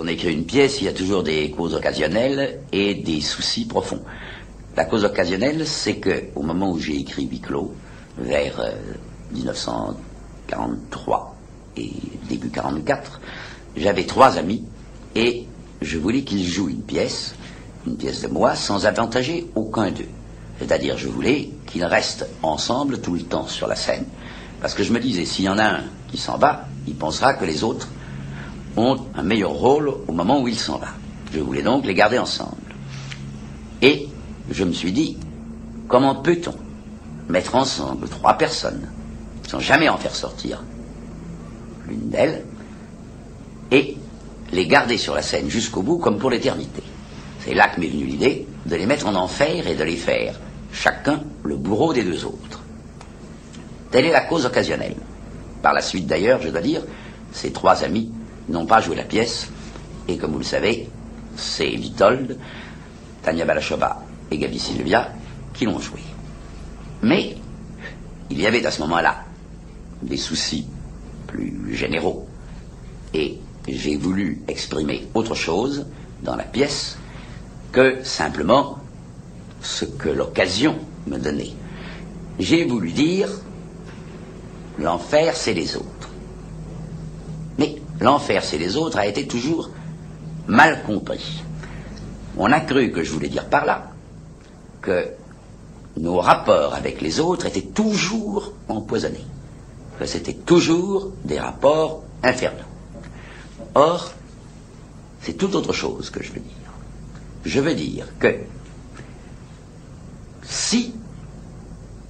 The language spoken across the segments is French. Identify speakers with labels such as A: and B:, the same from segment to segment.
A: on écrit une pièce, il y a toujours des causes occasionnelles et des soucis profonds. La cause occasionnelle, c'est que au moment où j'ai écrit Huis clos, vers 1943 et début 44, j'avais 3 amis et je voulais qu'ils jouent une pièce de moi, sans avantager aucun d'eux. C'est-à-dire, je voulais qu'ils restent ensemble tout le temps sur la scène, parce que je me disais, s'il y en a un qui s'en va, il pensera que les autres ont un meilleur rôle au moment où il s'en va. Je voulais donc les garder ensemble. Et je me suis dit, comment peut-on mettre ensemble 3 personnes, sans jamais en faire sortir l'une d'elles, et les garder sur la scène jusqu'au bout, comme pour l'éternité. C'est là que m'est venue l'idée de les mettre en enfer et de les faire chacun le bourreau des 2 autres. Telle est la cause occasionnelle. Par la suite d'ailleurs, je dois dire, ces 3 amis n'ont pas joué la pièce, et comme vous le savez, c'est Witold, Tania Balachova et Gaby Sylvia qui l'ont joué. Mais il y avait à ce moment-là des soucis plus généraux, et j'ai voulu exprimer autre chose dans la pièce que simplement ce que l'occasion me donnait. J'ai voulu dire, l'enfer c'est les autres. Mais l'enfer c'est les autres a été toujours mal compris. On a cru que je voulais dire par là que nos rapports avec les autres étaient toujours empoisonnés, que c'était toujours des rapports infernaux. Or, c'est tout autre chose que je veux dire. Je veux dire que si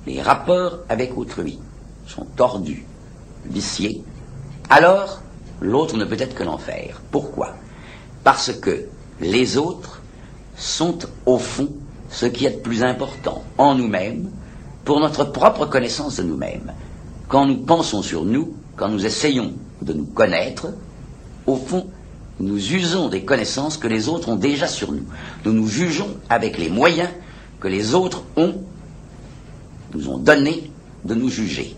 A: les rapports avec autrui sont tordus, viciés, alors l'autre ne peut être que l'enfer. Pourquoi? Parce que les autres sont au fond ce qui est de plus important en nous-mêmes pour notre propre connaissance de nous-mêmes. Quand nous pensons sur nous, quand nous essayons de nous connaître, au fond, nous usons des connaissances que les autres ont déjà sur nous. Nous nous jugeons avec les moyens que les autres nous ont donné de nous juger.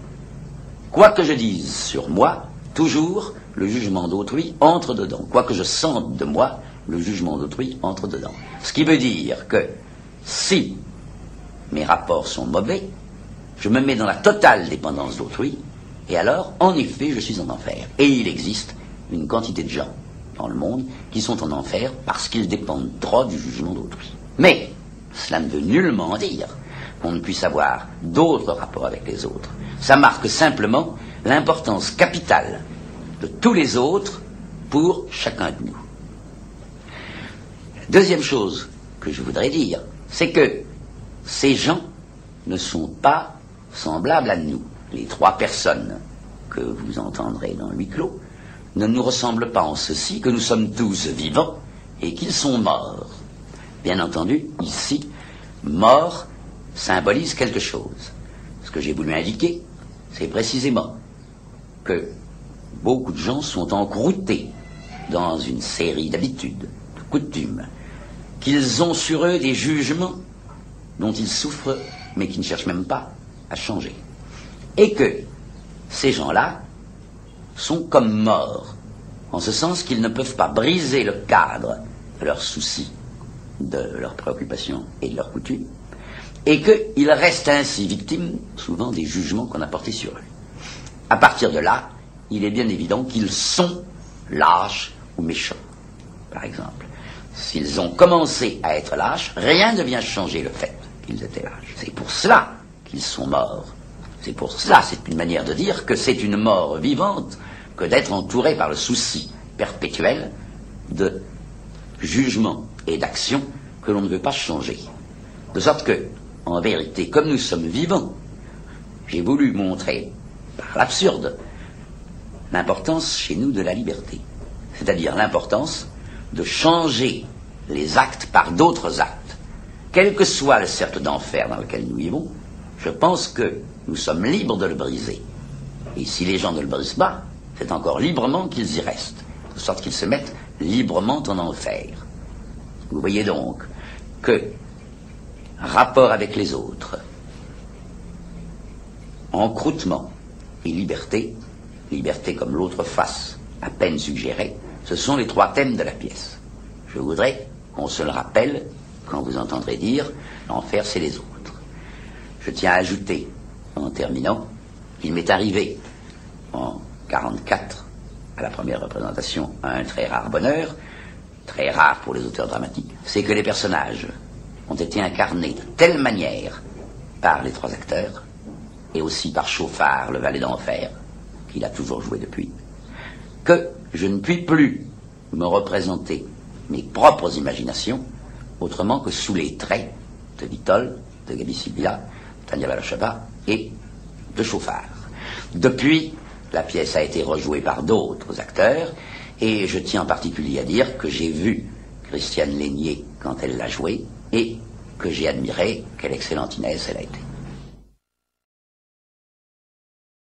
A: Quoi que je dise sur moi, toujours le jugement d'autrui entre dedans. Quoi que je sente de moi, le jugement d'autrui entre dedans. Ce qui veut dire que si mes rapports sont mauvais, je me mets dans la totale dépendance d'autrui, et alors, en effet, je suis en enfer. Et il existe une quantité de gens dans le monde qui sont en enfer parce qu'ils dépendent trop du jugement d'autrui. Mais cela ne veut nullement dire qu'on ne puisse avoir d'autres rapports avec les autres. Ça marque simplement l'importance capitale de tous les autres pour chacun de nous. La deuxième chose que je voudrais dire, c'est que ces gens ne sont pas semblables à nous. Les 3 personnes que vous entendrez dans Huis clos ne nous ressemblent pas en ceci que nous sommes tous vivants et qu'ils sont morts. Bien entendu, ici, mort symbolise quelque chose. Ce que j'ai voulu indiquer, c'est précisément que beaucoup de gens sont encroutés dans une série d'habitudes, de coutumes, qu'ils ont sur eux des jugements dont ils souffrent, mais qui ne cherchent même pas à changer. Et que ces gens-là sont comme morts, en ce sens qu'ils ne peuvent pas briser le cadre de leurs soucis, de leurs préoccupations et de leurs coutumes, et qu'ils restent ainsi victimes, souvent, des jugements qu'on a portés sur eux. À partir de là, il est bien évident qu'ils sont lâches ou méchants, par exemple. S'ils ont commencé à être lâches, rien ne vient changer le fait qu'ils étaient lâches. C'est pour cela qu'ils sont morts. C'est pour cela, c'est une manière de dire que c'est une mort vivante que d'être entouré par le souci perpétuel de jugement et d'action que l'on ne veut pas changer. De sorte que, en vérité, comme nous sommes vivants, j'ai voulu montrer, par l'absurde, l'importance chez nous de la liberté. C'est-à-dire l'importance de changer les actes par d'autres actes. Quel que soit le cercle d'enfer dans lequel nous vivons, je pense que nous sommes libres de le briser. Et si les gens ne le brisent pas, c'est encore librement qu'ils y restent, de sorte qu'ils se mettent librement en enfer. Vous voyez donc que rapport avec les autres, encroutement et liberté, liberté comme l'autre face à peine suggérée, Ce sont les 3 thèmes de la pièce. Je voudrais qu'on se le rappelle quand vous entendrez dire « l'enfer, c'est les autres ». Je tiens à ajouter, en terminant, qu'il m'est arrivé, en 1944, à la première représentation, un très rare bonheur, très rare pour les auteurs dramatiques, c'est que les personnages ont été incarnés de telle manière par les 3 acteurs, et aussi par Chauffard, le valet d'enfer, qu'il a toujours joué depuis, que je ne puis plus me représenter mes propres imaginations autrement que sous les traits de Vitol, de Gaby Silvia, Tania Valochaba et de Chauffard. Depuis, la pièce a été rejouée par d'autres acteurs, et je tiens en particulier à dire que j'ai vu Christiane Lénier quand elle l'a jouée, et que j'ai admiré quelle excellente Inès elle a été.